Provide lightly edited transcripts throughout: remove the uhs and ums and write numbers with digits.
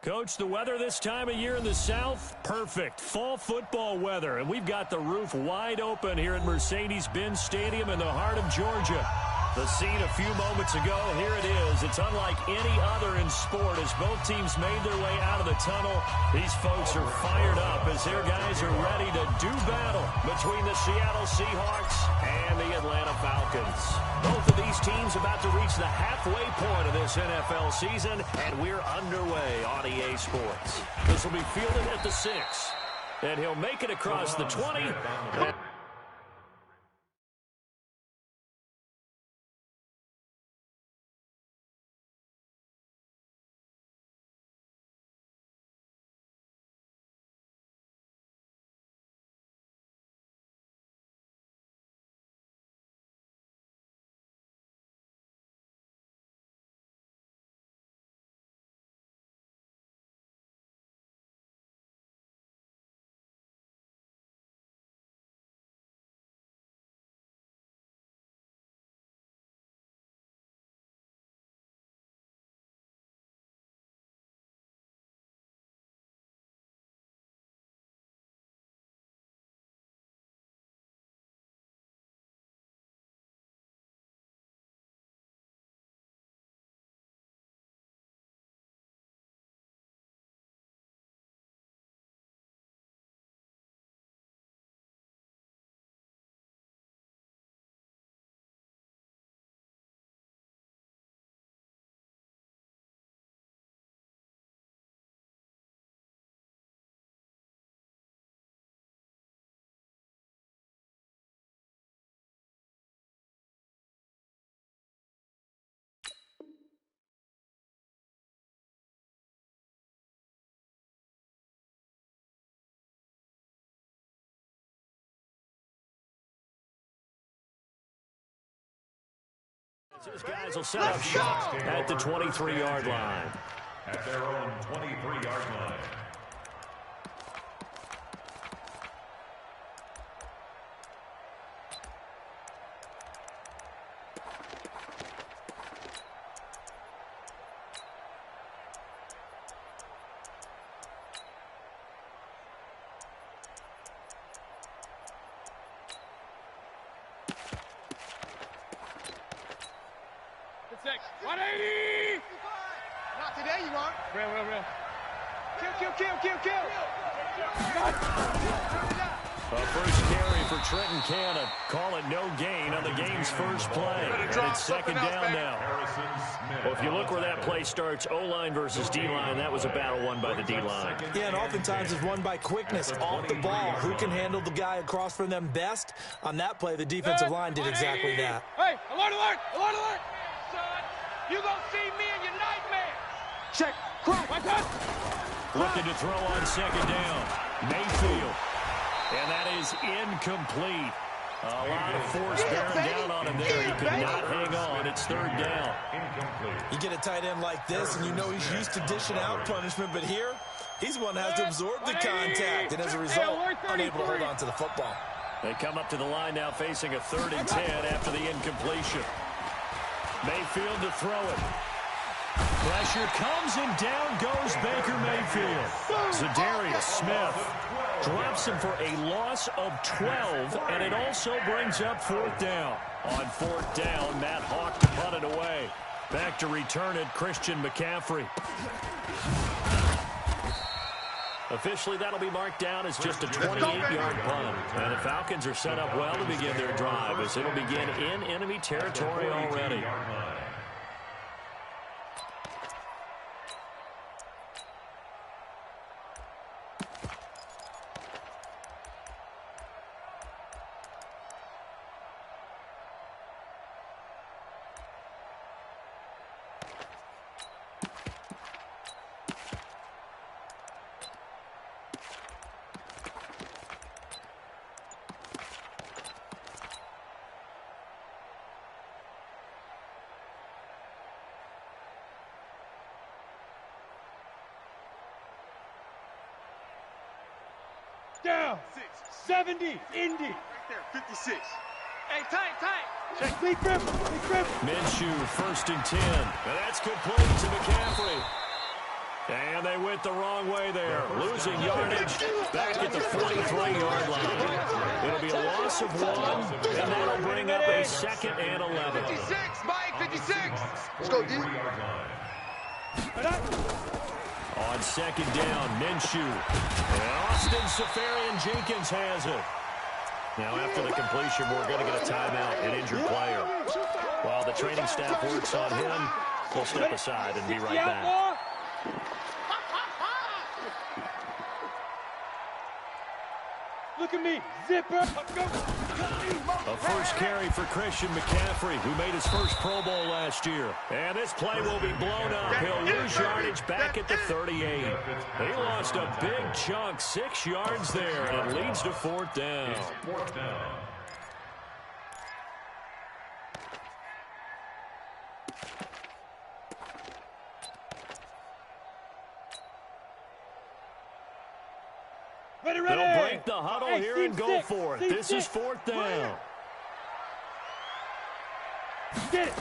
Coach, the weather this time of year in the South, perfect. Fall football weather, and we've got the roof wide open here at Mercedes-Benz Stadium in the heart of Georgia. The scene a few moments ago, here it is. It's unlike any other in sport as both teams made their way out of the tunnel. These folks are fired up as their guys are ready to do battle between the Seattle Seahawks and the Atlanta Falcons. Both of these teams about to reach the halfway point of this NFL season, and we're underway on EA Sports. This will be fielded at the 6, and he'll make it across the 20. His guys will set up shop at the 23-yard line. At their own 23-yard line. Six. 180! Not today, you won't. Real. Kill. A first carry for Trenton Cannon. Call it no gain on the game's first play. And it's second down now. Well, if you look where that play starts, O-line versus D-line, that was a battle won by the D-line. Yeah, and oftentimes it's won by quickness off the ball. Who can handle the guy across from them best? On that play, the defensive line did exactly that. Hey, alert! Son, you gonna see me in your nightmare. Check. Looking to throw on second down. Mayfield. And that is incomplete. A lot of force bearing down on him there. He could not hang on. It's third down. You get a tight end like this, and you know he's used to dishing out punishment, but here, he's one that has to absorb the contact, and as a result, unable to hold on to the football. They come up to the line now facing a 3rd and 10 after the incompletion. Mayfield to throw it. Pressure comes and down goes Baker Mayfield. Zadarius Smith drops him for a loss of 12, and it also brings up 4th down. On 4th down, Matt Hawk to punt it away. Back to return it, Christian McCaffrey. Officially, that'll be marked down as just a 28-yard punt. And the Falcons are set up well to begin their drive as it'll begin in enemy territory already. Down. 70. Indy. Right there. 56. Hey, tight. Check. Big grip. Minshew, 1st and 10. And that's complete to McCaffrey. And they went the wrong way there. Losing yardage back at the 43-yard line. It'll be a loss of 1, and that'll bring up a 2nd and 11. 56, Mike, 56. Let's go, D. On 2nd down, Minshew. And Austin Seferian-Jenkins has it. Now, after the completion, we're going to get a timeout, an injured player. While the training staff works on him, we'll step aside and be right back. Look at me, zipper. A first carry for Christian McCaffrey, who made his first Pro Bowl last year. And this play will be blown up. He'll lose yardage back at the 38. He lost a big chunk, 6 yards there, and it leads to 4th down. They'll break the huddle here and go for it. This is 4th down. Get it.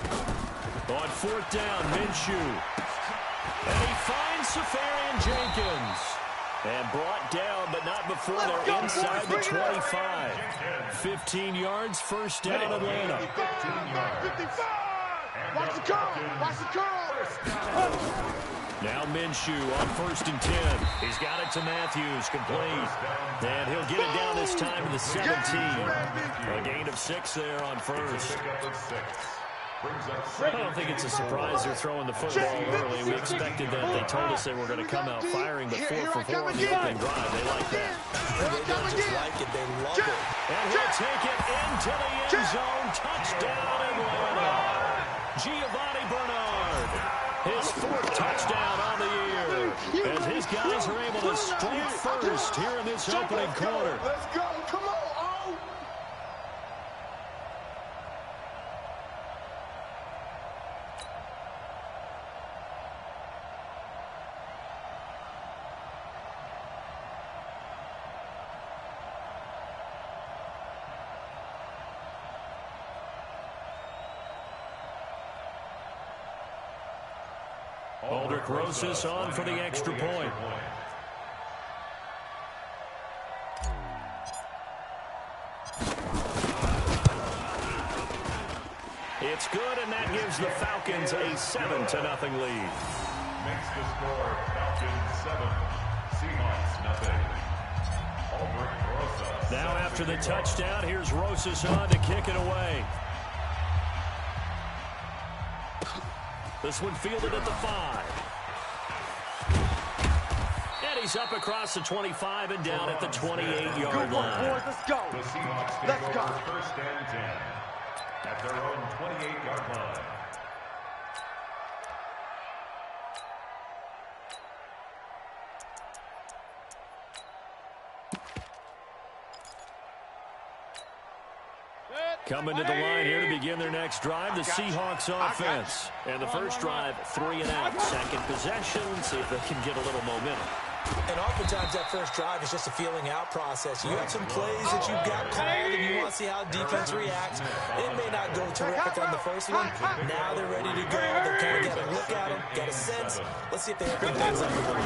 On 4th down, Minshew. And he finds Seferian-Jenkins. And brought down, but not before they're inside the 25. 15 yards, 1st down, Atlanta. 55. Watch the curl. Watch the curl. Now Minshew on 1st and 10. He's got it to Matthews, complete. And he'll get it down this time to the 17. A gain of 6 there on 1st. I don't think it's a surprise they're throwing the football early. We expected that. They told us they were going to come out firing, but 4 for 4 on the opening drive. They like that. They don't just like it, they love it. And he'll take it into the end zone. Touchdown, Atlanta. Giovanni Bernard. His 4th touchdown on the year. As his guys are able to strike first here in this opening quarter. Let's go. Come on. Oh. Aldrich Rosas on for the extra point. It's good, and that gives the Falcons a 7-0 lead. Makes the score Falcons 7, Seahawks 0. Aldrich Rosas. Now after the touchdown, here's Rosas on to kick it away. This one fielded at the 5. And he's up across the 25 and down at the 28-yard line. Let's go. The Seahawks Let's go. 1st and 10 at their own 28-yard line. Coming to the line here to begin their next drive, the Seahawks offense. And the first drive, 3 and out. Second possession, see if they can get a little momentum. And oftentimes that first drive is just a feeling out process. You have some plays that you've got called and you want to see how defense reacts. It may not go terrific on the first one. Now they're ready to go. They've kind of got a look at them, got a sense. Let's see if they open things up a little bit.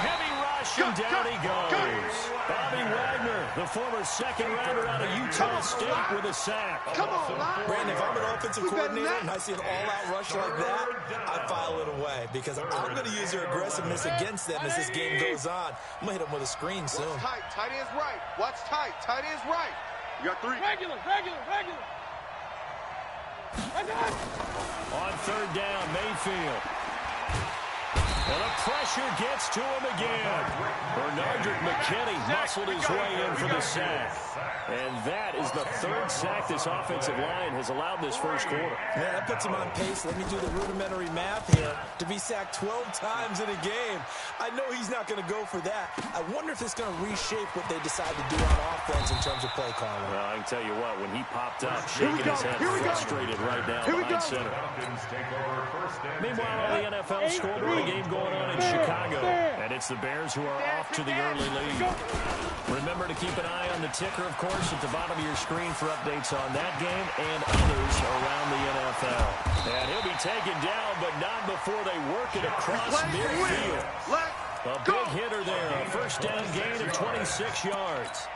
Heavy rush, and down he goes. Bobby Wagner, the former second-rounder out of Utah State, with a sack. Come on, Brandon, if I'm an offensive coordinator and I see an all-out rush like that, I file it away because I'm going to use their aggressiveness against them as this game goes on. I'm going to hit them with a screen soon. Watch tight. Tight end's right. Watch tight. Tight end's right. You got 3. Regular. On 3rd down, Mayfield. And the pressure gets to him again. Bernardrick McKinney muscled his way in for the sack. And that is the 3rd sack this offensive line has allowed this first quarter. Yeah, that puts him on pace. Let me do the rudimentary math here. To be sacked 12 times in a game. I know he's not going to go for that. I wonder if it's going to reshape what they decide to do on offense in terms of play calling. Well, I can tell you what, when he popped up, shaking his head, frustrated right now behind center. Meanwhile, on the NFL scoreboard, a game going on in Chicago. And it's the Bears who are off to the early lead. Remember to keep an eye on the ticker, of course, at the bottom of your screen for updates on that game and others around the NFL. And he'll be taken down, but not before they work it across midfield. A big hitter there. A first down gain of 26 yards.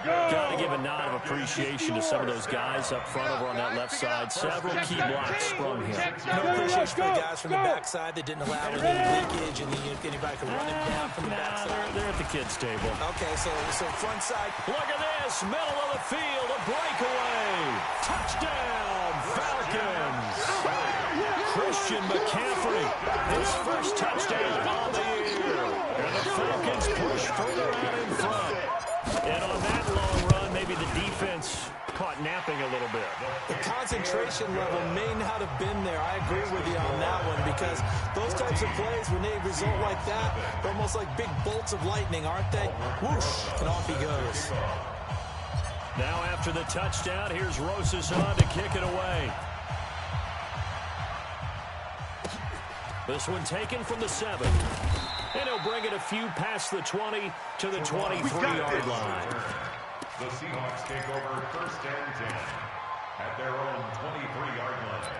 Got to give a nod of appreciation to some of those guys up front over on that left side. Several key blocks sprung here. No appreciation for the guys from the backside that didn't allow any leakage and anybody could run it down from the backside. They're at the kids' table. Okay, so front side. Look at this. Middle of the field. A breakaway. Touchdown, Falcons. Christian McCaffrey. His first touchdown on the year. And the Falcons push further out in front. And on that long run, maybe the defense caught napping a little bit. The concentration level may not have been there. I agree with you on that one because those types of plays, when they result like that, they're almost like big bolts of lightning, aren't they? Whoosh, and off he goes. Now after the touchdown, here's Rosas on to kick it away. This one taken from the 7. And he'll bring it a few past the 20 to the 23-yard line. The Seahawks take over first and 10 at their own 23-yard line.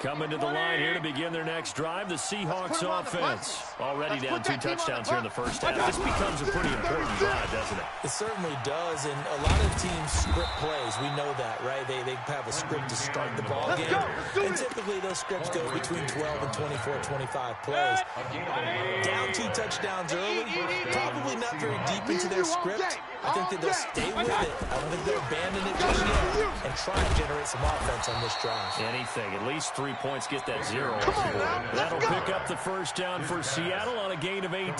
Coming to the line here to begin their next drive, the Seahawks offense. Already down 2 touchdowns here in the first half. This becomes a pretty important drive, doesn't it? It certainly does, and a lot of teams script plays. We know that, right? They have a script to start the ball game, and typically those scripts go between 12 and 24, 25 plays. Down 2 touchdowns early, probably not very deep into their script. I think that they'll stay with it. I don't think they'll abandon it just yet and try and generate some offense on this drive. Anything, at least 3 points, get that 0 off the board. That'll pick up the first down for Seattle on a gain of 18.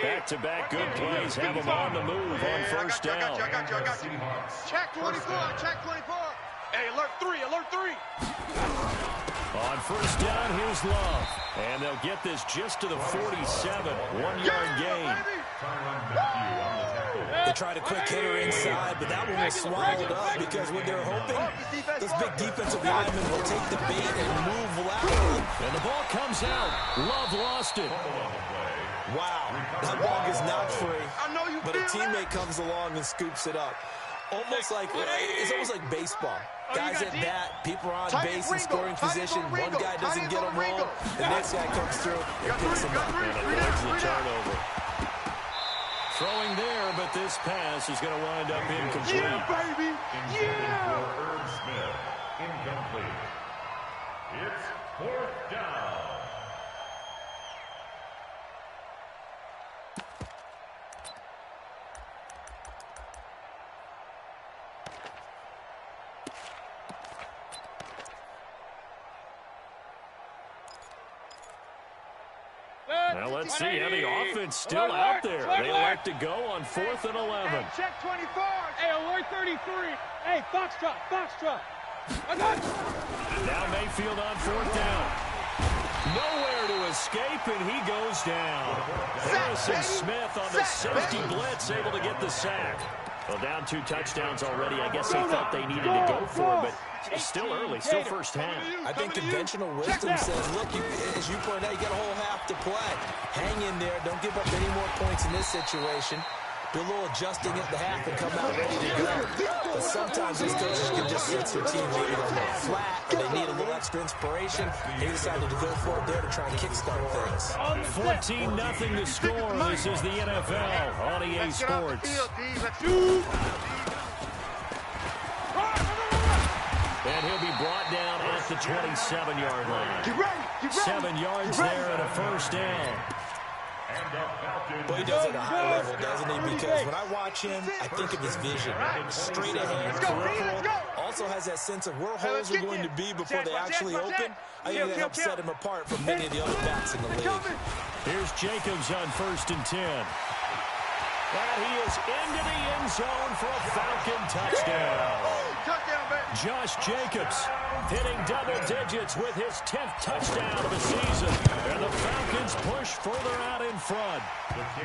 Back-to-back good plays have them on the move on first down. Check 24, check 24. Hey, alert 3, alert 3. On first down, here's Love. And they'll get this just to the 47, 1-yard gain. They tried a quick hitter inside, but that one was swallowed up because what they're hoping, those big defensive linemen will take the bait and move laterally. And the ball comes out. Love lost it. Wow, that ball is not free, but a teammate comes along and scoops it up. It's almost like baseball. Guys at bat, people are on base in scoring position. One guy doesn't get them home. The next guy comes through and picks him up. And avoids the turnover. Throwing there, but this pass is going to wind up incomplete. Yeah, baby! Yeah! Irv Smith, incomplete. It's 4th down. Now let's see how the offense still out there. They elect to go on 4th and 11. Hey, check 24. Hey, alert 33. Hey, Foxtrot, Foxtrot. Now Mayfield on 4th down. Nowhere to escape, and he goes down. Harrison Smith on the safety blitz, able to get the sack. Well, down 2 touchdowns already. I guess they thought they needed to go for it, but it's still early, still first half. I think conventional wisdom says, look, as you point out, you got a whole half to play. Hang in there. Don't give up any more points in this situation. Do a little adjusting at the half and come out ready to go. But sometimes these coaches can just sense their team maybe on the flat, and they need a little extra inspiration. They decided to go for it there to try and kickstart things. 14-0 to score. This is the NFL on EA Sports. And he'll be brought down at the 27-yard line. 7 yards there and a first down. But he does it at a high level, doesn't he? Because when I watch him, I think of his vision. Straight ahead, peripheral. Also has that sense of where holes are going to be before they actually open. I think that helps set him apart from many of the other backs in the league. Here's Jacobs on 1st and 10. And he is into the end zone for a Falcon touchdown. Josh Jacobs hitting double digits with his 10th touchdown of the season. And the Falcons push further out in front.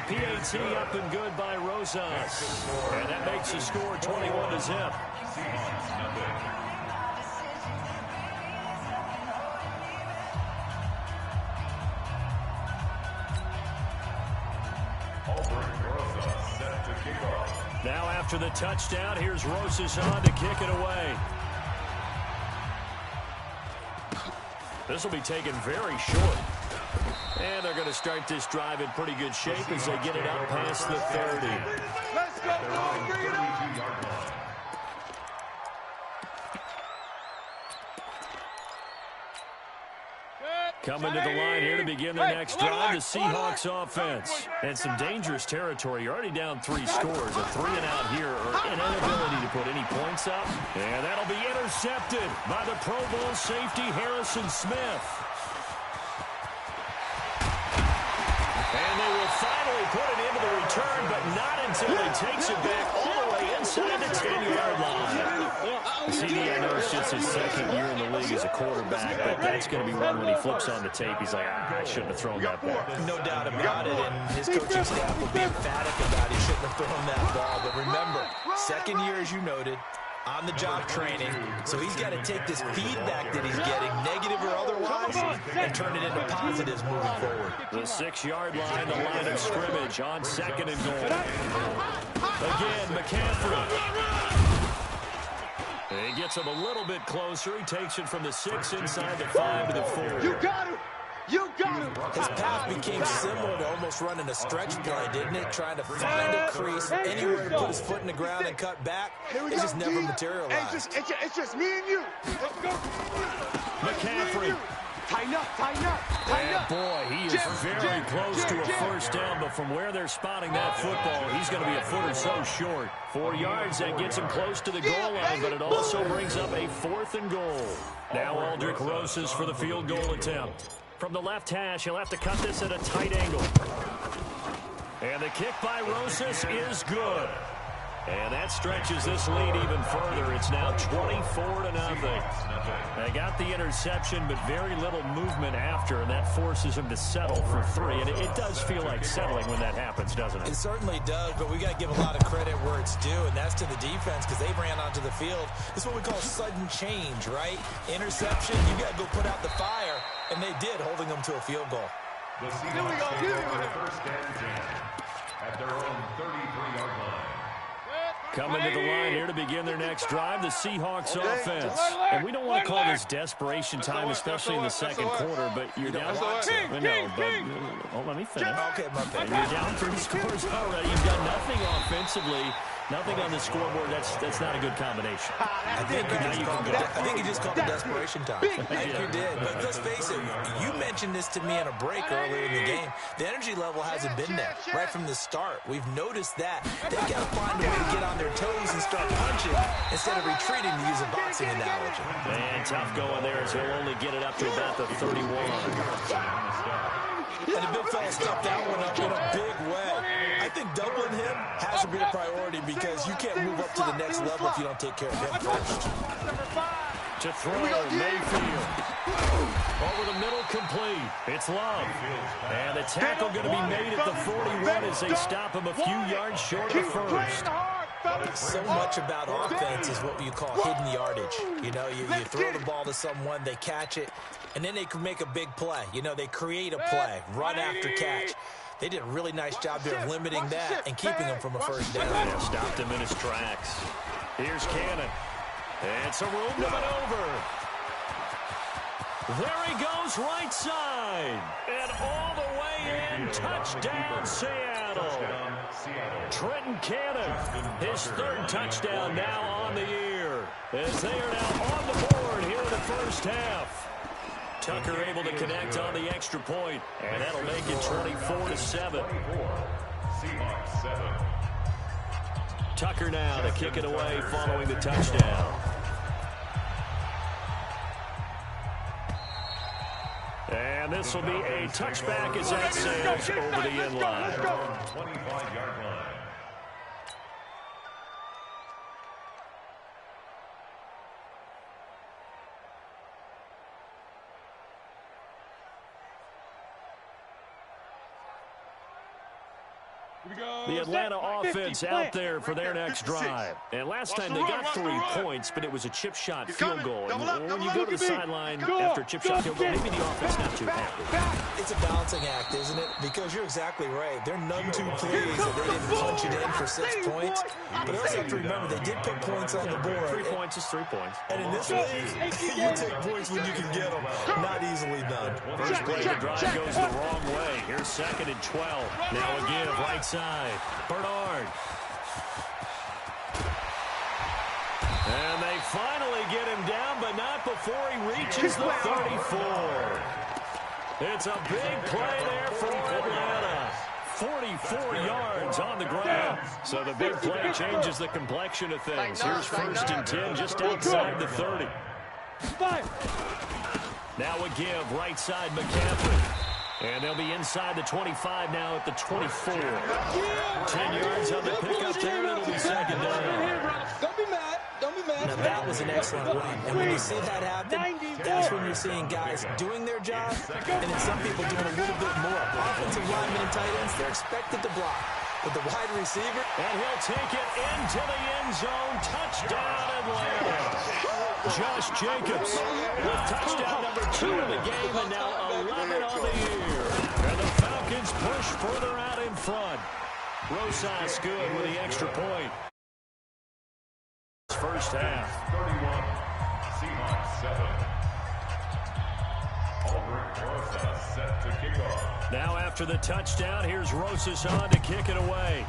PAT up and good by Rosas. And that makes the score 21-0. Now after the touchdown, here's Rosas on to kick it away. This will be taken very short. And they're going to start this drive in pretty good shape as they get it up past the 30. Let's go, boys. Bring it up. Coming to the line here to begin their next drive, the Seahawks offense. And some dangerous territory. You're already down 3 scores. A 3-and-out here, or an inability to put any points up. And that'll be intercepted by the Pro Bowl safety Harrison Smith. And they will finally put it into the return, but not until he takes it back all the way inside the 10-yard line. CD, I know it's just his second year in the league as a quarterback, but that's going to be one when he flips on the tape. He's like, I shouldn't have thrown that ball. No doubt about it, and his coaching staff will be emphatic about he shouldn't have thrown that ball. But remember, second year, as you noted, on-the-job training, so he's got to take this feedback that he's getting, negative or otherwise, and turn it into positives moving forward. The 6-yard line, the line of scrimmage on 2nd and goal. Again, McCaffrey. He gets him a little bit closer. He takes it from the 6 inside the 5 to the 4. You got him. You got him. His path became similar to almost running a stretch play, didn't it? Trying to find a crease, anywhere to put his foot in the ground and cut back. It just never materialized. It's just me and you. Let's go. McCaffrey. Tighten up, tighten up, tighten up. Boy, he is very close to a first down, but from where they're spotting that football, he's going to be a foot or so short. 4 yards, that gets him close to the goal line, but it also brings up a 4th and goal. Now Aldrich Rosas for the field goal attempt. From the left hash, he'll have to cut this at a tight angle. And the kick by Rosas is good. And that stretches this lead even further. It's now 24-0. They got the interception, but very little movement after, and that forces him to settle for 3. And it does feel like settling when that happens, doesn't it? It certainly does, but we got to give a lot of credit where it's due, and that's to the defense because they ran onto the field. This is what we call sudden change, right? Interception, you got to go put out the fire, and they did, holding them to a field goal. The Seahawks take over first and 10 at their own 33-yard line. Coming to the line here to begin their next drive, the Seahawks offense. And we don't want to call this desperation time, especially in the second quarter, but you're down. No, but let me finish. Okay, my bad. And you're down 3 scores already. You've done nothing offensively, nothing on the scoreboard. That's not a good combination. I think you just called it desperation time. I think you did. But let's face it, you mentioned this to me in a break earlier in the game. The energy level hasn't been there right from the start. We've noticed that. They've got to find a way to get on their toes and start punching instead of retreating, to use a boxing analogy. Man, tough going there as he'll only get it up to about the 31. And the big fella stepped that one up in a big way. I think doubling him has to be a priority because you can't move up to the next level if you don't take care of him first. To throw, Mayfield. Over the middle, complete. It's Love. And the tackle going to be made at the 41 as they stop him a few yards short of first. So much about offense is what you call hidden yardage. You know, you throw the ball to someone, they catch it, and then they can make a big play. You know, they create a play, run after catch. They did a really nice job there of limiting that and keeping him from a first down. Yeah, stopped him in his tracks. Here's Cannon. It's a room to maneuver. There he goes, right side. And all the way in, touchdown, Seattle. Trenton Cannon, his 3rd touchdown now on the year. As they are now on the board here in the first half. Tucker able to connect on the extra point, and that'll make it 24-7. Seahawks 7. Tucker now to kick it away following the touchdown. And this will be a touchback as that sails over the end line. 25-yard line. The Atlanta offense out there for their next drive. And last time they got 3 points, but it was a chip shot field goal. And when you go to the sideline after a chip shot field goal, maybe the offense not too happy. It's a balancing act, isn't it? Because you're exactly right. They're none too pleased that they didn't punch it in for 6 points. But you also have to remember, they did put points on the board. 3 points is 3 points. And in this league, you take points when you can get them. Not easily done. First play of the drive goes the wrong way. Here's 2nd and 12. Now a give right side. Bernard. And they finally get him down, but not before he reaches the 34. It's a big play there for Atlanta. 44 yards on the ground. So the big play changes the complexion of things. Here's 1st and 10 just outside the 30. Now a give right side McCaffrey. And they'll be inside the 25 now at the 24. 10 yards on the pickup there, and it'll be 2nd down. Don't be mad. Don't be mad. Now, that was an excellent run. And when you see that happen, that's when you're seeing guys doing their job, and then some people doing a little bit more. Offensive linemen and tight ends, they're expected to block. But the wide receiver, and he'll take it into the end zone. Touchdown, Atlanta. Josh Jacobs with touchdown number 2 in the game, and now 11 on the year. And the Falcons push further out in front. Rosas good with the extra point. First half. 31. Seahawks 7. Albrecht Rosas set to kick off. Now after the touchdown, here's Rosas on to kick it away.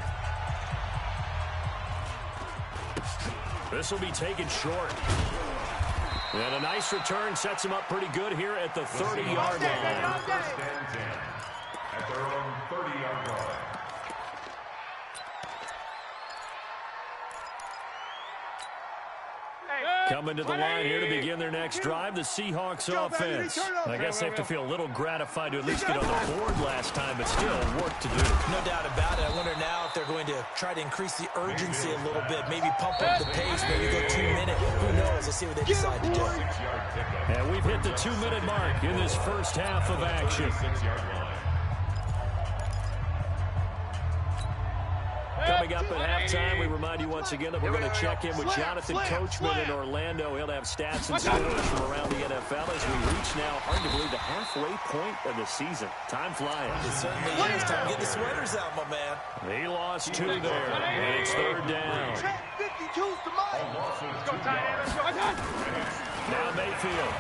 This will be taken short. And a nice return sets him up pretty good here at the 30-yard line. First and 10 at their own 30-yard line. Coming to the line here to begin their next drive, the Seahawks offense. I guess they have to feel a little gratified to at least get on the board last time, but still work to do. No doubt about it. I wonder now if they're going to try to increase the urgency a little bit, maybe pump up the pace, maybe go 2 minute. Who knows? Let's see what they decide to do. And we've hit the 2-minute mark in this first half of action. Coming up at halftime, we remind you once again that we're going to check in with Jonathan Coachman in Orlando. He'll have stats and scores from around the NFL as we reach now, hard to believe, the halfway point of the season. Time flying. It certainly is. Time to get the sweaters out, my man. He lost 2 there, and it's 3rd down. Now Mayfield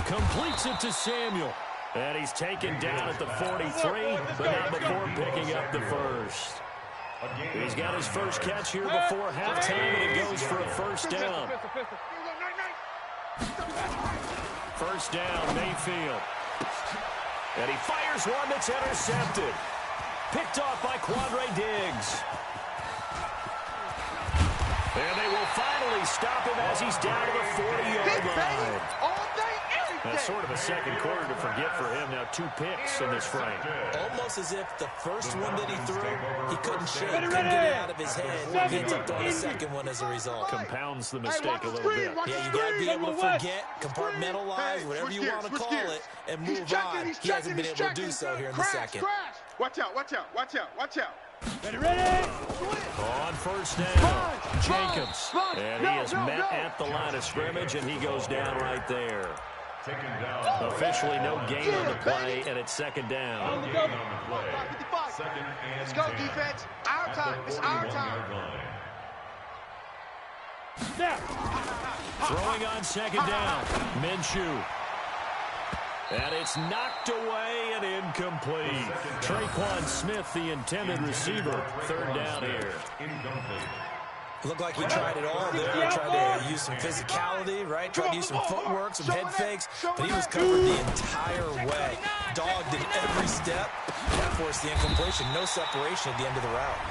completes it to Samuel. And he's taken down at the 43, but not before picking up the first. He's got his first catch here before halftime, and it goes for a first down. First down, Mayfield. And he fires one that's intercepted. Picked off by Quandre Diggs. And they will finally stop him as he's down to the 40-yard line. That's sort of a second quarter to forget for him. Now 2 picks in this frame. Almost as if the first one that he threw, he couldn't shake, couldn't get it out of his head. He ends up throwing a second one as a result. Compounds the mistake a little bit. Yeah, you got to be able to forget, compartmentalize, whatever you want to call it, and move on. He hasn't been able to do so here in the second. Watch out, watch out, watch out, watch out. Ready? On first down, Jacobs. And he is met at the line of scrimmage, and he goes down right there. Officially no gain on the play, and it's 2nd down. Let's go, defense. Our time. It's our time. Throwing on 2nd down, Minshew. And it's knocked away and incomplete. Traquan Smith, the intended receiver. 3rd down here. Looked like he tried it all there. Tried to use some physicality, right? Tried to use some footwork, some head fakes, but he was covered the entire way. Dogged at every step. That forced the incompletion. No separation at the end of the route.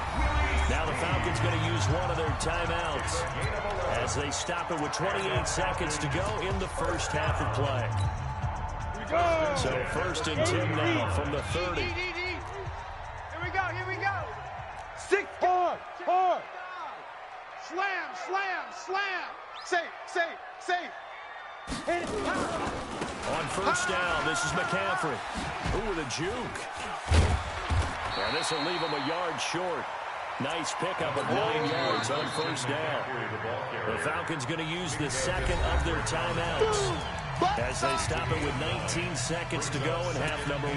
Now the Falcons going to use one of their timeouts as they stop it with 28 seconds to go in the first half of play. So 1st and 10 now from the 30. Here we go, here we go. 6 hard. Slam, slam, slam. Safe. Hit it. On first down, this is McCaffrey. Ooh, with a juke. And this will leave them a yard short. Nice pickup of 9 yards on first down. The Falcons going to use the second of their timeouts as they stop it with 19 seconds to go in half number 1.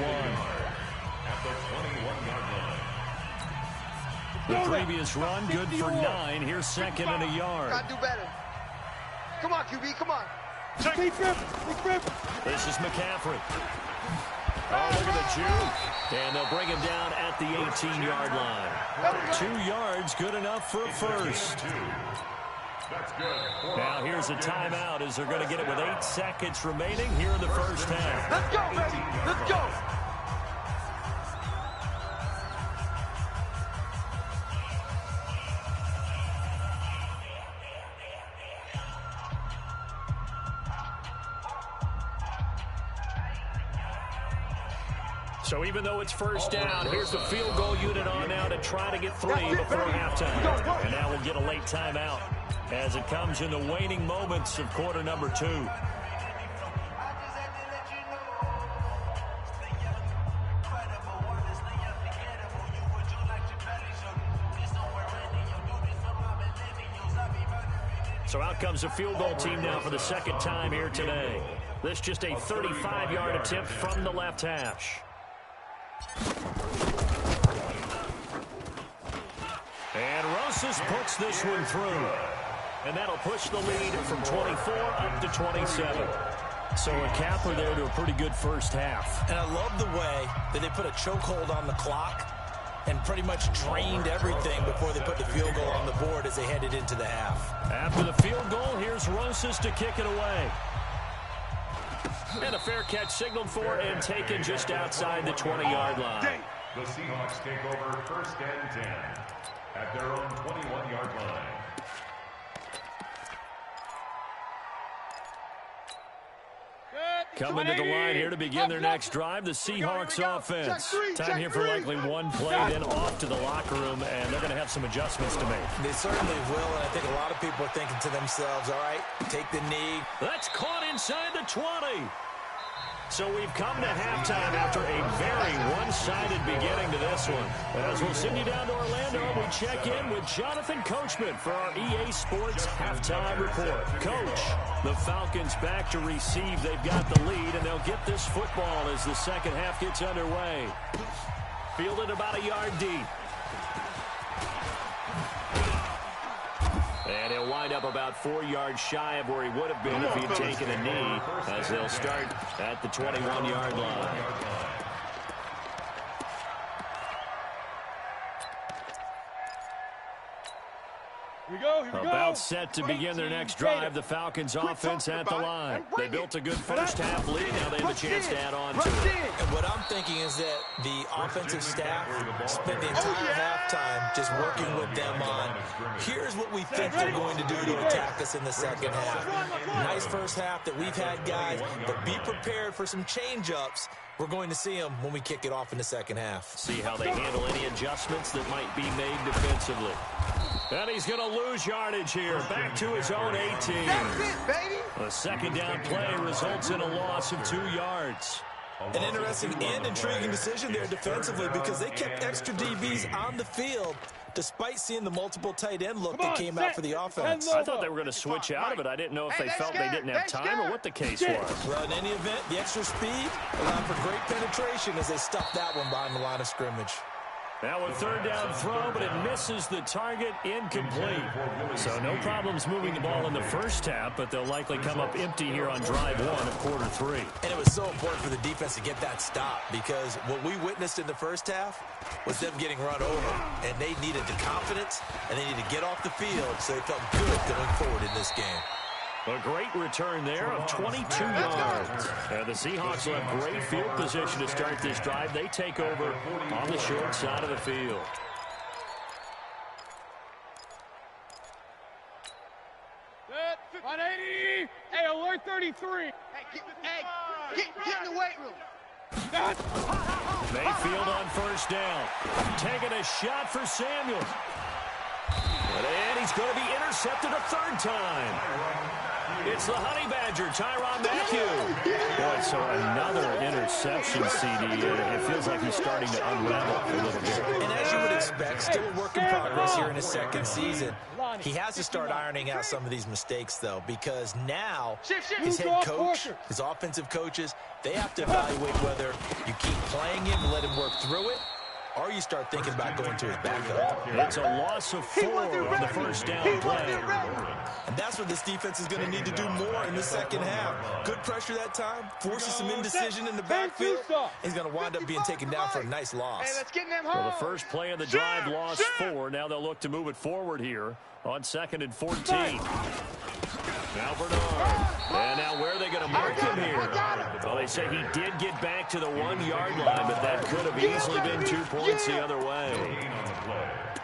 The previous run, good for 9. Here's second and a yard. Gotta do better. Come on, QB, come on. This is McCaffrey. Oh, look at the juke. And they'll bring him down at the 18-yard line. 2 yards, good enough for a first. Now here's a timeout as they're going to get it with 8 seconds remaining here in the first half. Let's go, baby. Let's go. So even though it's first down, here's the field goal unit on now to try to get 3 before halftime. And now we'll get a late timeout as it comes in the waning moments of quarter number 2. So out comes the field goal team now for the second time here today. This just a 35-yard attempt from the left hash. And Rosas puts this one through. And that'll push the lead from 24 up to 27. So a capper there to a pretty good first half. And I love the way that they put a chokehold on the clock and pretty much drained everything before they put the field goal on the board as they headed into the half. After the field goal, here's Rosas to kick it away. And a fair catch signaled for and taken just outside the 20-yard line. The Seahawks take over first and 10 at their own 21-yard line. Coming to the line here to begin their next drive, the Seahawks offense. Time here for likely one play, then off to the locker room, and they're going to have some adjustments to make. They certainly will, and I think a lot of people are thinking to themselves, all right, take the knee. That's caught inside the 20. So we've come to halftime after a very one-sided beginning to this one. As we'll send you down to Orlando, we check in with Jonathan Coachman for our EA Sports Halftime Report. Coach, the Falcons back to receive. They've got the lead, and they'll get this football as the second half gets underway. Fielded about a yard deep. And he'll wind up about 4 yards shy of where he would have been if he'd taken a knee, as they'll start at the 21-yard line. About set to begin their next drive, the Falcons offense at the line. They built a good first half lead. Now they have a chance to add on to it. And what I'm thinking is that the offensive staff spent the entire halftime just working with them on, here's what we think they're going to do to attack us in the second half. Nice first half that we've had, guys, but be prepared for some change-ups. We're going to see them when we kick it off in the second half. See how they handle any adjustments that might be made defensively. And he's going to lose yardage here. Back to his own 18. That's it, baby. A second down play results in a loss of 2 yards. An interesting and intriguing decision there defensively because they kept extra DBs on the field despite seeing the multiple tight end look that came out for the offense. I thought they were going to switch out of it. I didn't know if they felt they didn't have time or what the case was. Well, in any event, the extra speed allowed for great penetration as they stuffed that one behind the line of scrimmage. Now a third down throw, but it misses the target, incomplete. So no problems moving the ball in the first half, but they'll likely come up empty here on drive 1 of quarter 3. And it was so important for the defense to get that stop because what we witnessed in the first half was them getting run over. And they needed the confidence, and they needed to get off the field so they felt good going forward in this game. A great return there of 22 yards. The Seahawks will have great field position to start this drive. They take over on the short side of the field. Set, 180. Hey, alert 33. Hey, get in the weight room. Mayfield on first down. Taking a shot for Samuel. And he's going to be intercepted a third time. It's the Honey Badger, Tyrann Mathieu. Boy, so another interception, CD. It feels like he's starting to unravel a little bit. And as you would expect, still a work in progress here in his second season. He has to start ironing out some of these mistakes, though, because now his head coach, his offensive coaches, they have to evaluate whether you keep playing him and let him work through it, or you start thinking about going to his backup. It's a loss of 4 on the first down play. And that's what this defense is going to need to do more in the second half. Good pressure that time, forces some indecision in the backfield. He's going to wind up being taken down for a nice loss. Hey, let's get them home. Well, the first play of the drive lost 4. Now they'll look to move it forward here on 2nd and 14. Now Bernard. And now where are they going to mark him here? Well, they say he did get back to the 1-yard line, but that could have easily been 2 points the other way.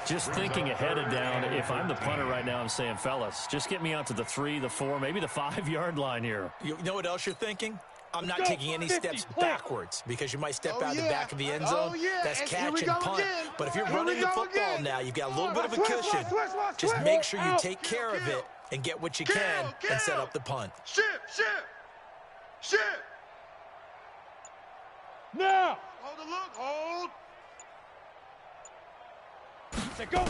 Just thinking ahead of down, if I'm the punter right now, I'm saying, fellas, just get me out to the 3, the 4, maybe the 5-yard line here. You know what else you're thinking? I'm not taking any steps backwards because you might step out the back of the end zone. That's catch and punt. But if you're running the football now, you've got a little bit of a cushion. Just make sure you take care of it and get what you can and set up the punt. Shift. Now. Hold the look, hold. Go.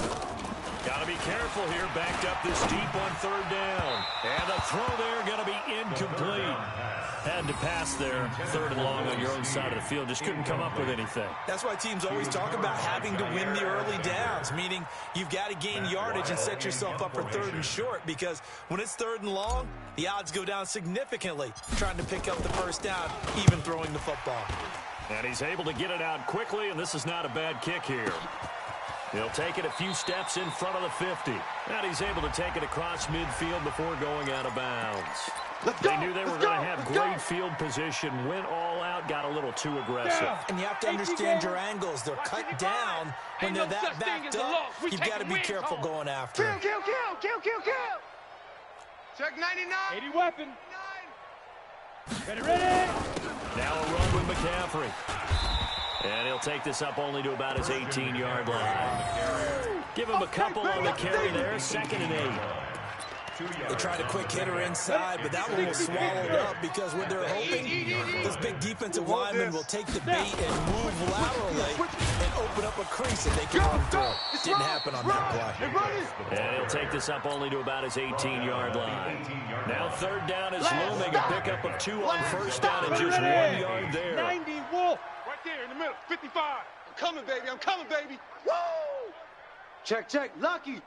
Got to be careful here. Backed up this deep on 3rd down. And the throw there going to be incomplete. Had to pass there. 3rd and long on your own side of the field. Just couldn't come up with anything. That's why teams always talk about having to win the early downs, meaning you've got to gain yardage and set yourself up for 3rd and short, because when it's 3rd and long, the odds go down significantly trying to pick up the first down, even throwing the football. And he's able to get it out quickly, and this is not a bad kick here. He'll take it a few steps in front of the 50. And he's able to take it across midfield before going out of bounds. They knew they were going to have great field position, went all out, got a little too aggressive. And you have to understand your angles. They're cut down when they're that backed up. You've got to be careful going after it. Kill. Check 99. 80 weapon. Ready. Now a run with McCaffrey. And he'll take this up only to about his 18-yard line. Give him a couple on the carry there, 2nd and 8. They tried a quick hitter inside, but that one was swallowed up because what they're hoping, this big defensive lineman will take the bait and move laterally and open up a crease that they can run through. Didn't happen on that play. And he'll take this up only to about his 18-yard line. Now 3rd down is looming, a pickup of 2 on 1st down and just 1 yard there. 90 Wolf. Right there in the middle. 55. I'm coming, baby. Woo! Check. Lucky.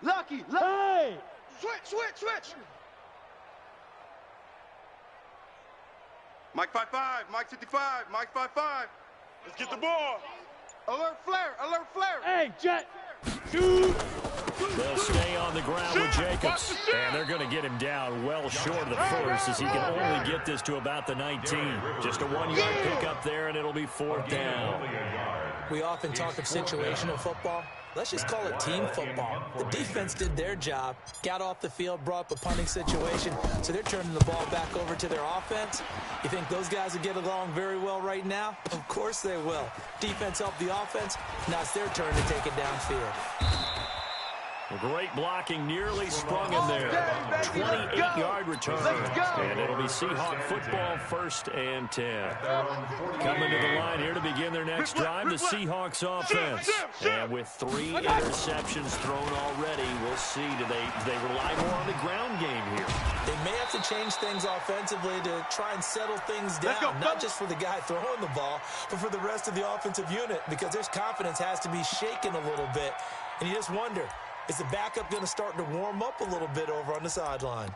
Hey. Switch. Mike 55, Mike 55, Mike 55. Let's get the ball. Alert flare. Hey, Jet. Shoot. They'll stay on the ground with Jacobs. And they're going to get him down well short of the first, as he can only get this to about the 19. Just a 1-yard pickup there, and it'll be 4th down. We often talk of situational football. Let's just call it team football. The defense did their job, got off the field, brought up a punting situation, so they're turning the ball back over to their offense. You think those guys will get along very well right now? Of course they will. Defense helped the offense. Now it's their turn to take it downfield. Great blocking, nearly sprung in there. 28-yard return. And it'll be Seahawk football, 1st and 10. Coming to the line here to begin their next drive, the Seahawks offense. And with 3 interceptions thrown already, we'll see. Do they rely more on the ground game here? They may have to change things offensively to try and settle things down, not just for the guy throwing the ball, but for the rest of the offensive unit, because their confidence has to be shaken a little bit. And you just wonder, is the backup going to start to warm up a little bit over on the sideline?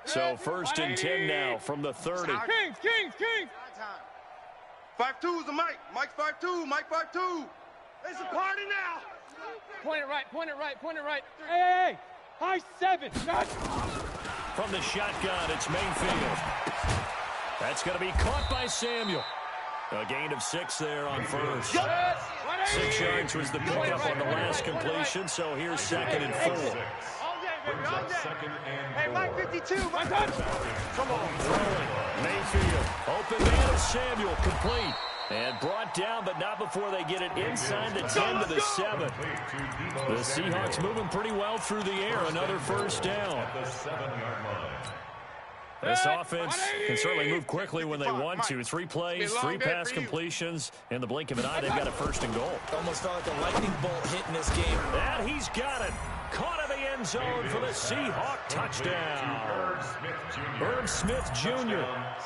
So 1st and 10 now from the 30. Kings. 5-2 is the Mike. Mike's 5-2. Mike 5-2. It's a party now. Point it right. Hey. High 7. From the shotgun, it's Mayfield. That's going to be caught by Samuel. A gain of 6 there on 1st. 6 yards was the pickup on the last completion, so here's 2nd and 4. Hey, Mike 52. My touch. Come on. Throwing. Mayfield. Open man is Samuel. Complete. And brought down, but not before they get it inside the 10 to the 7. The Seahawks moving pretty well through the air. Another first down. This offense can certainly move quickly when they want to. 3 plays, 3 pass completions. In the blink of an eye, they've got a first and goal. Almost felt like a lightning bolt hit in this game. And he's got it. Caught in the end zone for the Seahawk touchdown. Herb Smith Jr.,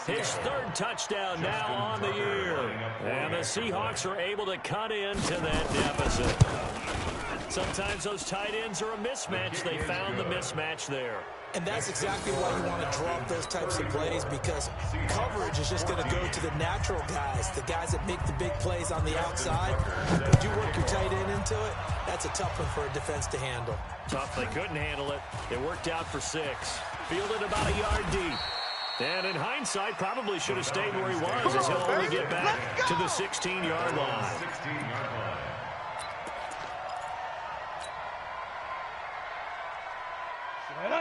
his 3rd touchdown now on the year. And the Seahawks are able to cut into that deficit. Sometimes those tight ends are a mismatch. They found the mismatch there. And that's exactly why you want to draw up those types of plays, because coverage is just going to go to the natural guys, the guys that make the big plays on the outside. But you work your tight end into it, that's a tough one for a defense to handle. Tough, they couldn't handle it. It worked out for 6. Fielded about a yard deep. And in hindsight, probably should have stayed where he was, as he'll only get back to the 16-yard line.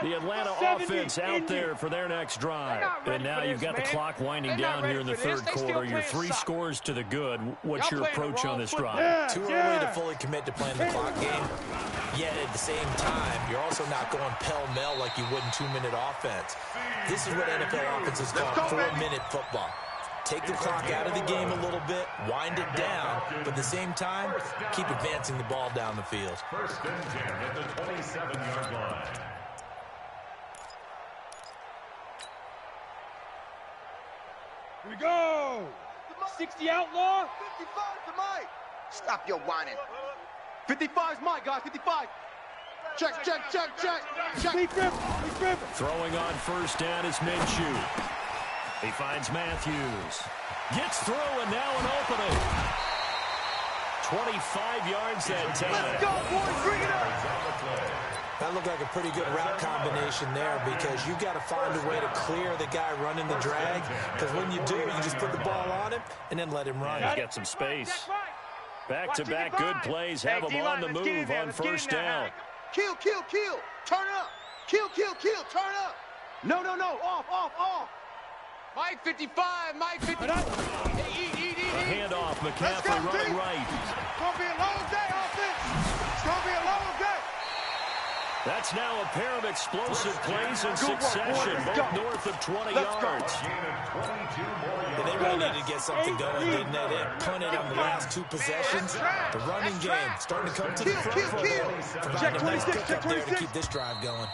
The Atlanta offense out there for their next drive. And now you've got the clock winding down here in the 3rd quarter. You're 3 scores to the good. What's your approach on this drive? Too early to fully commit to playing the clock game. Yet at the same time, you're also not going pell-mell like you would in 2-minute offense. This is what NFL offenses call 4-minute football. Take the clock out of the game a little bit, wind it down, but at the same time, keep advancing the ball down the field. 1st and 10 at the 27-yard line. Here we go. 60 outlaw. 55 to Mike. Stop your whining. 55 is Mike, guys. 55. Check, check, check, check. Big grip. Throwing on 1st down is Minshew. He finds Matthews. Gets through, and now an opening. 25 yards that time. Let's go, boys. Bring it up. That looked like a pretty good route combination there, because you got to find a way to clear the guy running the drag, because when you do, you just put the ball on him and then let him run. He's got some space. Back-to-back good plays have him on the move on 1st down. Kill, kill, kill. Turn up. Kill, kill, kill. Turn up. No, no, no. Off, off, off. Mike 55. Mike 55. A handoff. McCaffrey running right. It's going to be a long day, offense. It's going to be a long day. That's now a pair of explosive plays in succession, both north of 20 yards. And they really needed to get something going, didn't they? They had punted on the last 2 possessions. The running game starting to come to the front for them. Providing a nice pickup there to keep this drive going.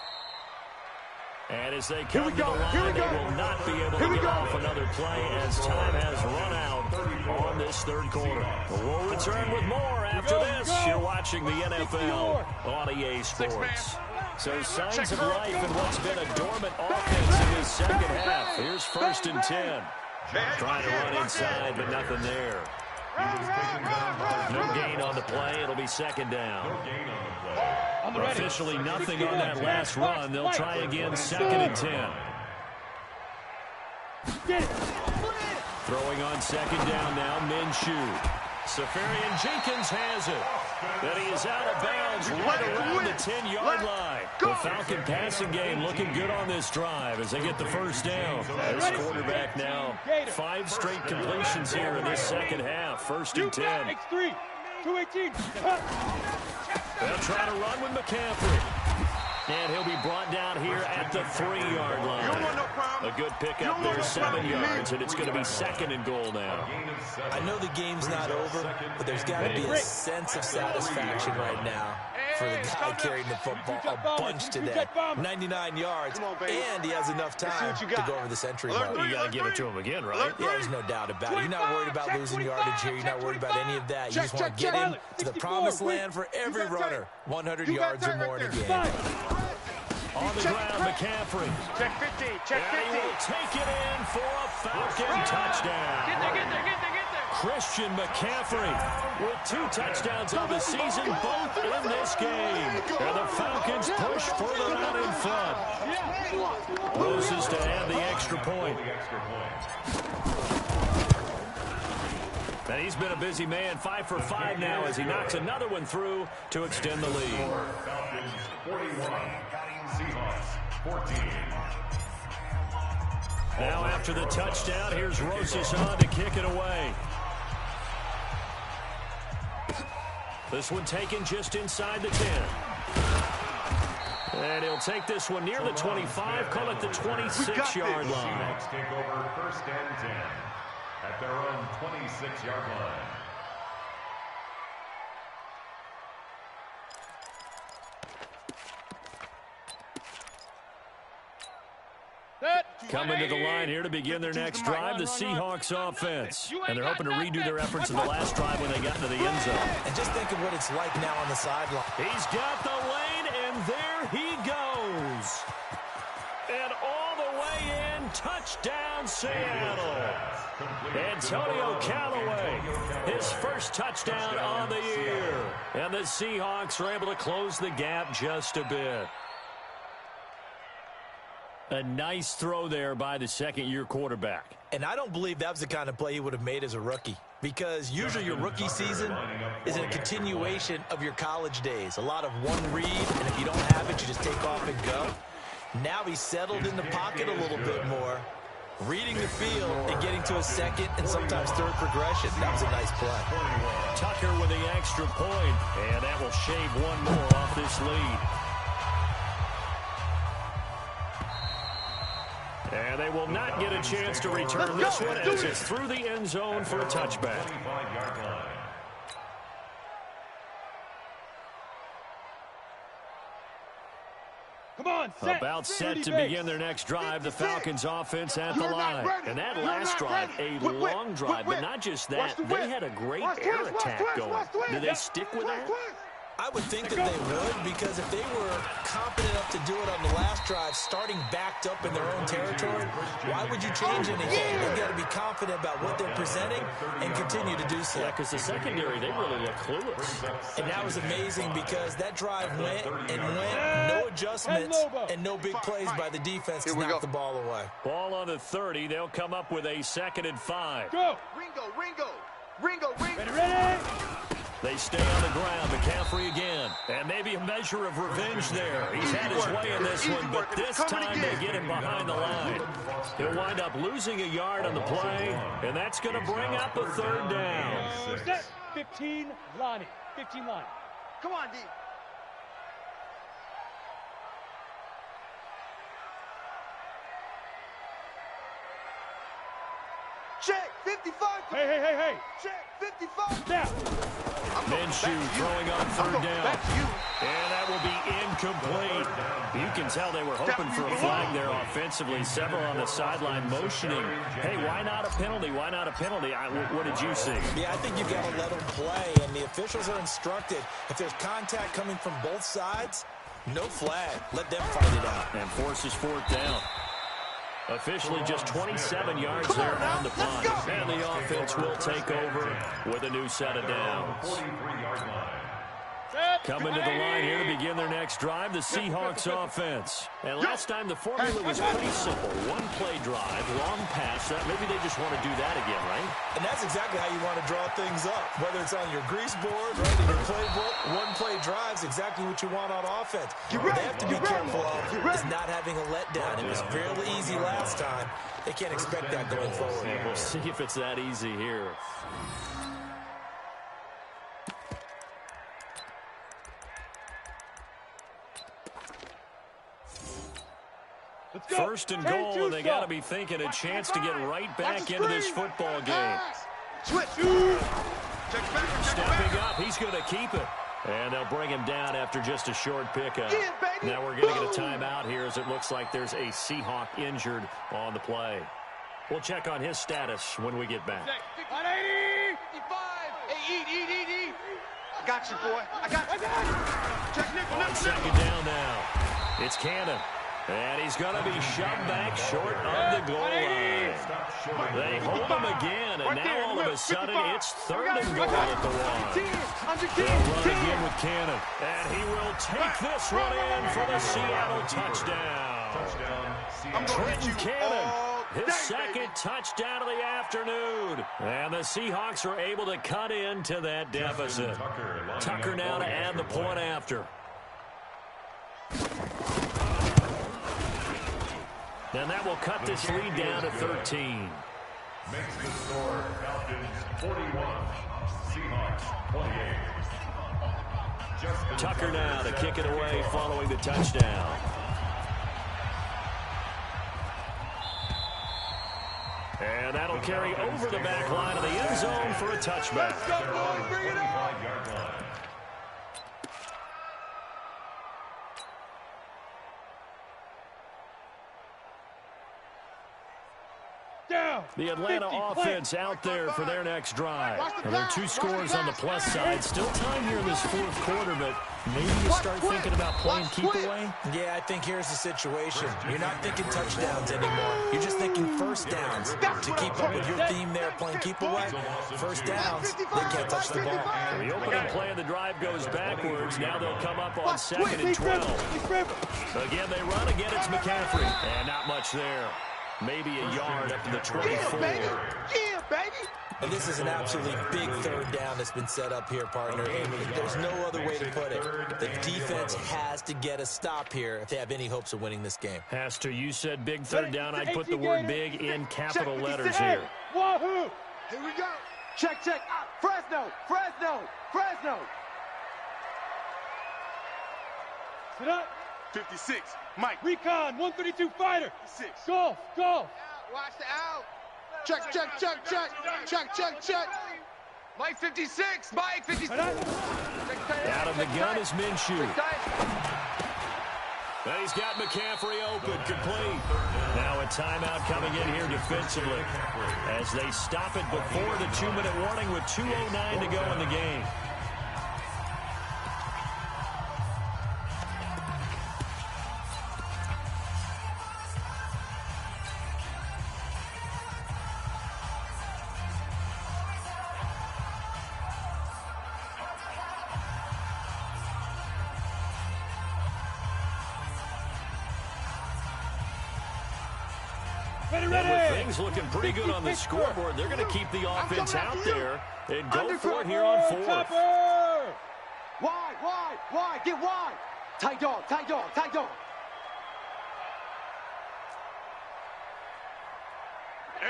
And as they come to the line, they will not be able to get off another play as time has run out on this 3rd quarter. We'll return with more after this. You're watching the NFL on EA Sports. So signs of life in what's been a dormant offense in this 2nd half. Here's 1st and 10. Trying to run inside, but nothing there. No gain on the play. It'll be 2nd down. Officially nothing on that last run. They'll try again 2nd and 10. Throwing on 2nd down now, Minshew. Safarian Jenkins has it. But he is out of bounds right around the 10-yard line. The Falcon passing game looking good on this drive as they get the 1st down. This quarterback now 5 straight completions here in this 2nd half. 1st and 10. 218. They'll try to run with McCaffrey. And he'll be brought down here at the 3-yard line. A good pickup there, 7 yards, and it's going to be 2nd and goal now. I know the game's not over, but there's got to be a sense of satisfaction right now for the guy carrying the football a bunch today. 99 yards, and he has enough time to go over the century mark. You got to give it to him again, right? Yeah, there's no doubt about it. You're not worried about losing yardage here. You're not worried about any of that. You just want to get him to the promised land for every runner. 100 yards or more in a game. On the ground, McCaffrey. Check 50. Check 50. And he will take it in for a Falcon touchdown. Get there. Christian McCaffrey with 2 touchdowns on the season, both in this game. And the Falcons push further out in front. Closes to add the extra point. And he's been a busy man, 5 for 5 now as he knocks another one through to extend the lead. Falcons 41, Seahawks 14. Now after the touchdown, here's Rosas on to kick it away. This one taken just inside the 10. And he'll take this one near the 25, call it the 26-yard line. Seahawks take over 1st and 10 at their own 26-yard line. Coming to the line here to begin their next drive, the Seahawks offense. And they're hoping to redo their efforts of the last drive when they got into the end zone. And just think of what it's like now on the sideline. He's got the lane, and there he goes. And all the way in, touchdown Seattle. Antonio Callaway, his first touchdown on the year. And the Seahawks are able to close the gap just a bit. A nice throw there by the second-year quarterback. And I don't believe that was the kind of play he would have made as a rookie, because usually your rookie season is a continuation of your college days. A lot of one read, and if you don't have it, you just take off and go. Now he's settled in the pocket a little bit more, reading the field and getting to a second and sometimes third progression. That was a nice play. Tucker with the extra point, and that will shave one more off this lead. And they will not get a chance to return this one as it's through the end zone for a touchback. Come on, About set to begin their next drive, the Falcons offense at the line. And that last drive, a long drive, but not just that, they had a great air attack going. Do they stick with that? I would think that they would, because if they were confident enough to do it on the last drive, starting backed up in their own territory, why would you change anything? They've got to be confident about what they're presenting and continue to do so. Yeah, because the secondary, they really look clueless. And that was amazing because that drive went and went, no adjustments and no big plays by the defense to knock the ball away. Ball on the 30. They'll come up with a 2nd and 5. Go! Ringo. Ready? They stay on the ground. McCaffrey again. And maybe a measure of revenge there. He's had his way in this one, but this time they get him behind the line. He'll wind up losing a yard on the play, and that's going to bring up a 3rd down. Set. 15, Lonnie. 15 line. Come on, D. Check, 55. Hey. Check, 55. Now. Minshew throwing on 3rd down. And that will be incomplete. You can tell they were hoping for a flag there offensively. Several on the sideline motioning. Hey, why not a penalty? Why not a penalty? What did you see? Yeah, I think you've got to let them play, and the officials are instructed. If there's contact coming from both sides, no flag. Let them fight it out. And forces 4th down. Officially just 27 yards there on the punt. And the offense will take over with a new set of downs. Coming to the line here to begin their next drive, the Seahawks offense. And last time the formula was pretty simple. One play drive, long pass. Maybe they just want to do that again, right? And that's exactly how you want to draw things up. Whether it's on your grease board, right, in your playbook, one play drive's exactly what you want on offense. What they have to be careful of is not having a letdown. It was fairly easy last time. They can't expect that going forward. We'll see if it's that easy here. First and goal, and they got to be thinking a chance to get right back into this football game. Stepping up, he's going to keep it. And they'll bring him down after just a short pickup. Now we're going to get a timeout here as it looks like there's a Seahawk injured on the play. We'll check on his status when we get back. 55. Hey, eat. I got you, boy. I got you. Check nickel. On 2nd down now. It's Cannon. And he's going to be shoved back short of the goal line. They hold him again, and now all of a sudden it's 3rd and goal at the line. They'll run again with Cannon. And he will take this one in for the Seattle touchdown. Trenton Cannon, his 2nd touchdown of the afternoon. And the Seahawks are able to cut into that deficit. Tucker now to add the point after. And that will cut this lead down to 13. Makes the score Falcons 41, Seahawks 28. Tucker now to kick it away following the touchdown. And that'll carry over the back line of the end zone for a touchback. Let's go, boy. Bring it on. Down. The Atlanta 50, offense out there for their next drive. Well, there are 2 scores on the plus side. Still time here in this 4th quarter, but maybe you start thinking about playing keep away. Yeah, I think here's the situation. You're not thinking touchdowns anymore. You're just thinking first downs. To keep up with your theme there, playing keep away, first downs, they can't touch the ball. The opening play of the drive goes backwards. Now they'll come up on 2nd and 12. Again, they run. Again, it's McCaffrey. And not much there. Maybe a yard up to the 24. Yeah, baby. And this is an absolutely big 3rd down that's been set up here, partner. And there's no other way to put it. The defense has to get a stop here if they have any hopes of winning this game. Has to. You said big 3rd down. I'd put the word big in capital letters here. Wahoo! Here we go. Check. Fresno. Sit up. 56. Mike. Recon, 132 fighter. 56. Golf. Watch the out. Check. Mike 56. Mike 56. Out of the gun is Minshew. And he's got McCaffrey open, complete. Now a timeout coming in here defensively as they stop it before the 2-minute warning with 2:09 to go in the game. And with things looking pretty good on the scoreboard, they're going to keep the offense out there and go for it here on 4th. Wide. Get wide. Tight dog. There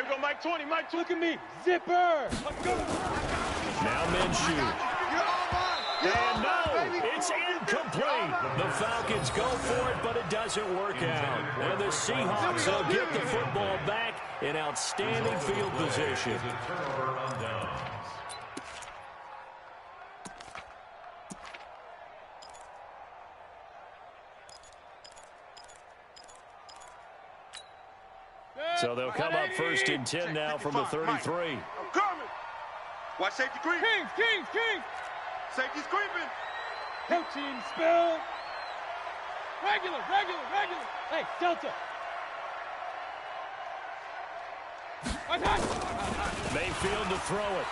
we go, Mike 20. Look at me. Zipper. Now Minshew. And no, it's incomplete. The Falcons go for it, but it doesn't work out. And the Seahawks will get the football back in outstanding field position. So they'll come up 1st and 10 now from the 33. I'm coming. Watch safety creep. Kings. Safety's creeping. Coaching spell. Regular. Hey, Delta. Mayfield to throw it.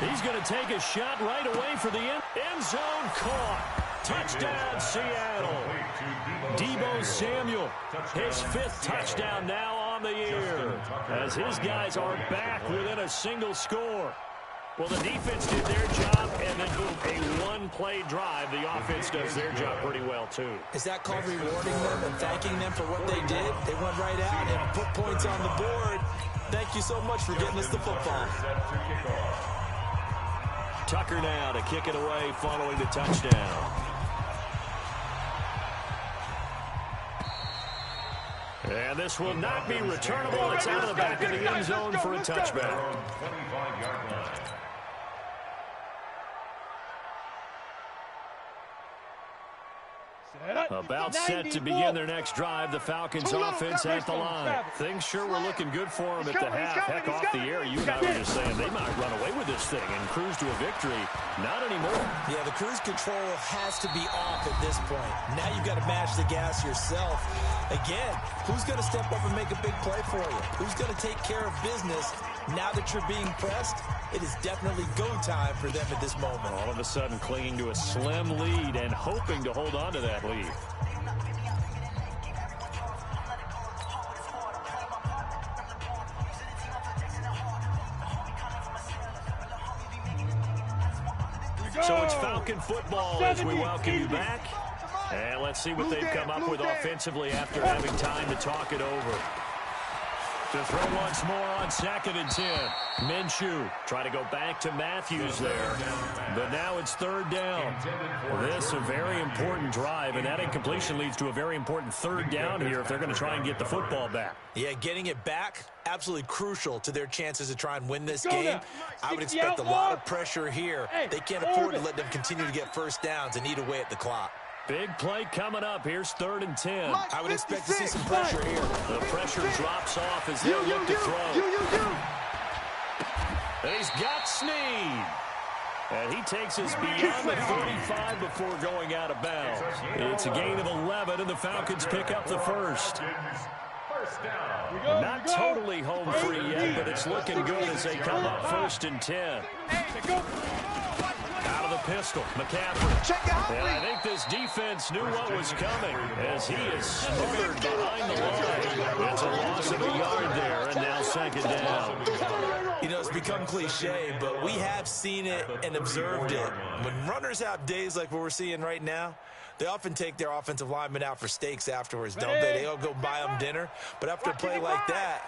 He's going to take a shot right away for the end zone. Caught. Touchdown, Seattle. Deebo Samuel, his 5th touchdown now on the year as his guys are back within a single score. Well, the defense did their job, and then boom, a 1-play drive. The offense does their job pretty well, too. Is that called rewarding them and thanking them for what they did? They went right out and put points on the board. Thank you so much for getting us the football. Tucker now to kick it away following the touchdown. And this will not be returnable. It's out of the back of the end zone for a touchback. About set to begin their next drive, the Falcons offense at the line. Things sure were looking good for them at the half. Heck, off the air, you and I were just saying they might run away with this thing and cruise to a victory. Not anymore. Yeah, the cruise control has to be off at this point. Now you've got to match the gas yourself. Again, who's going to step up and make a big play for you? Who's going to take care of business now that you're being pressed? It is definitely go time for them at this moment. All of a sudden clinging to a slim lead and hoping to hold on to that lead. So it's Falcon football as we welcome you back. And let's see what they've come up with offensively after having time to talk it over. To throw once more on 2nd and 10. Minshew try to go back to Matthews there. But now it's 3rd down. This a very important drive, and that incompletion leads to a very important 3rd down here if they're going to try and get the football back. Yeah, getting it back, absolutely crucial to their chances to try and win this game. I would expect a lot of pressure here. They can't afford to let them continue to get first downs and eat away at the clock. Big play coming up. Here's 3rd and 10. I would expect to see some pressure here. The pressure drops off as they look to throw. And he's got Snead. And he takes us beyond the 45 before going out of bounds. It's a gain of 11, and the Falcons pick up the first. Not totally home free yet, but it's looking good as they come up 1st and 10. Out of the pistol, McCaffrey. And I think this defense knew what was coming as he is smothered behind the line. It's a loss of a yard there, and now 2nd down. You know, it's become cliche, but we have seen it and observed it. When runners have days like what we're seeing right now, they often take their offensive linemen out for steaks afterwards, don't they? They all go buy them dinner. But after a play like that,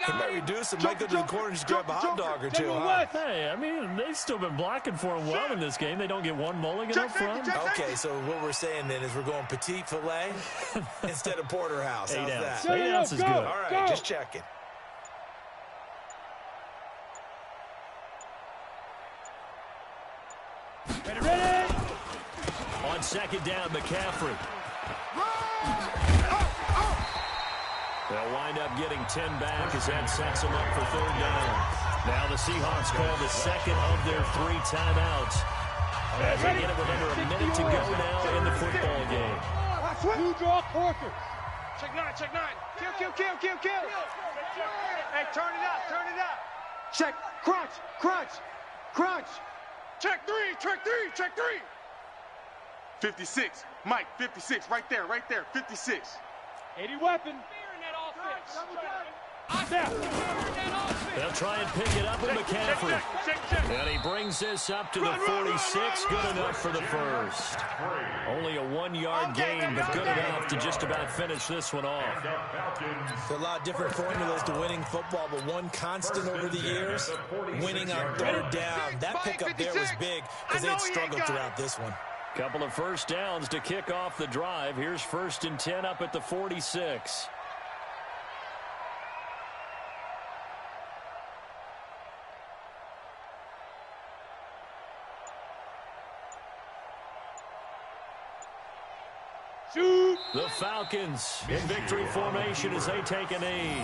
he might reduce it, might go to the corner and just grab a hot dog or two, huh? Hey, I mean, they've still been blocking for him well in this game. They don't get one mulligan up front. Okay, so what we're saying then is we're going petite filet instead of porterhouse. How's that? 8 ounces is good. All right, just checking. Ready? On 2nd down, McCaffrey. They'll wind up getting 10 back as that sets them up for 3rd down. Now the Seahawks call the 2nd of their 3 timeouts. As they get it with under a minute to go now in the football game. You draw quarters. Check 9, check 9. Kill. Hey, turn it up. Check, crunch. Check 3. 56, Mike, 56, right there, 56. 80 weapon. They'll try and pick it up with McCaffrey. And he brings this up to the 46. Good enough for the first. Only a 1-yard gain, but good enough to just about finish this one off. There's a lot of different formulas to winning football, but one constant over the years, winning on 3rd down. That pickup there was big because they'd struggled throughout this one. Couple of first downs to kick off the drive. Here's 1st and 10 up at the 46. Shoot. The Falcons in victory formation as they take a knee.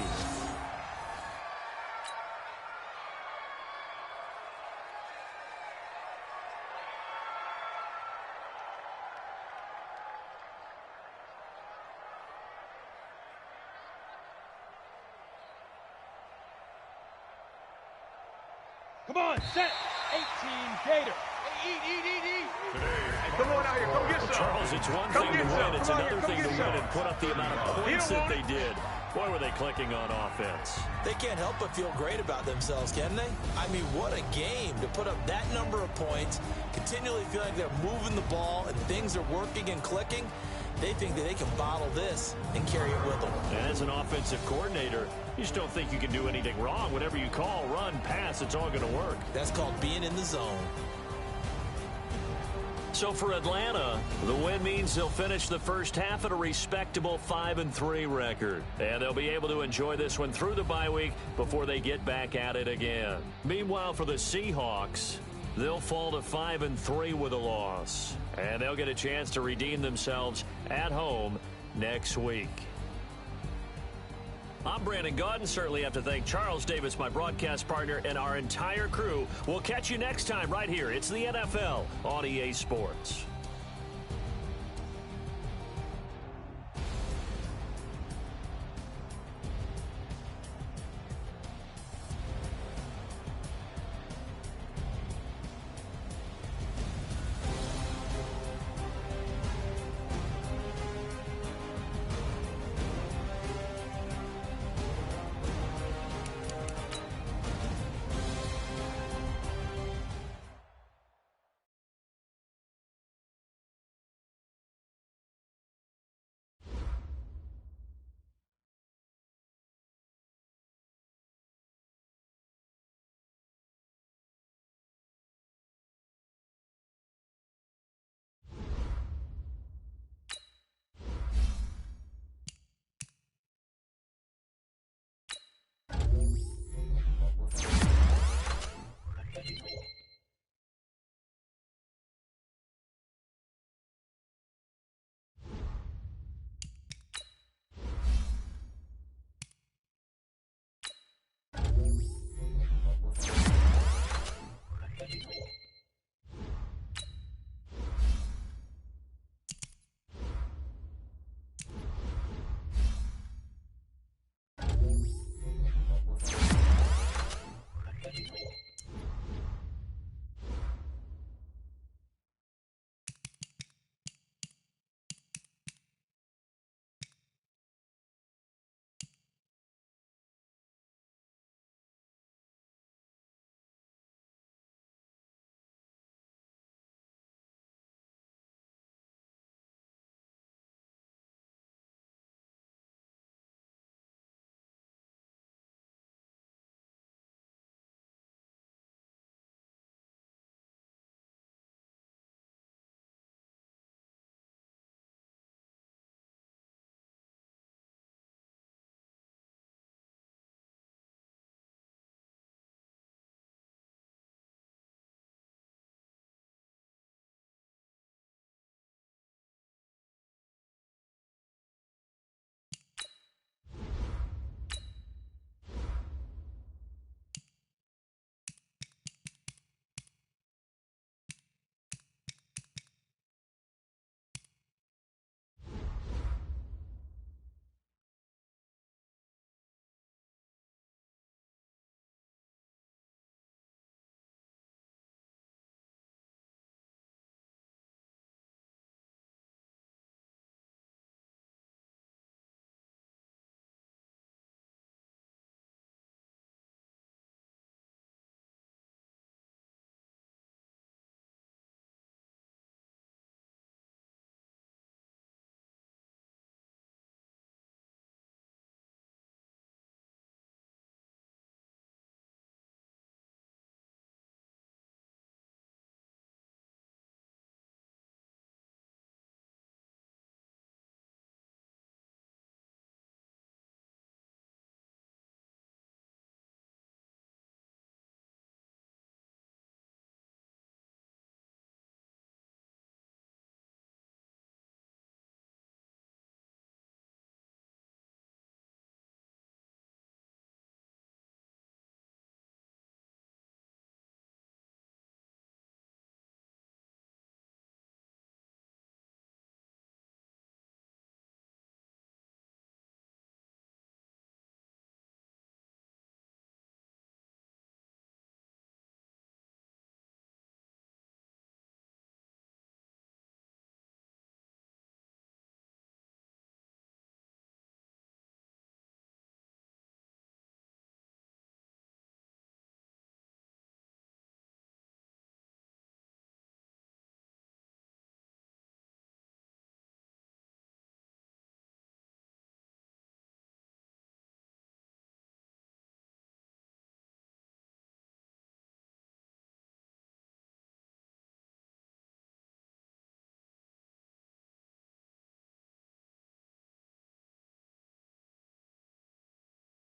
Come on, set. 18 Gator. Eat. Hey, come on out here. Come get some. Charles, it's one thing to win. It's another thing to win and put up the amount of points that they did. Boy, were they clicking on offense. They can't help but feel great about themselves, can they? I mean, what a game to put up that number of points, continually feel like they're moving the ball and things are working and clicking. They think that they can bottle this and carry it with them. As an offensive coordinator, you just don't think you can do anything wrong. Whatever you call, run, pass, it's all going to work. That's called being in the zone. So for Atlanta, the win means they'll finish the first half at a respectable 5-3 record. And they'll be able to enjoy this one through the bye week before they get back at it again. Meanwhile, for the Seahawks, they'll fall to 5-3 with a loss. And they'll get a chance to redeem themselves at home next week. I'm Brandon Gaudin. Certainly have to thank Charles Davis, my broadcast partner, and our entire crew. We'll catch you next time right here. It's the NFL on EA Sports.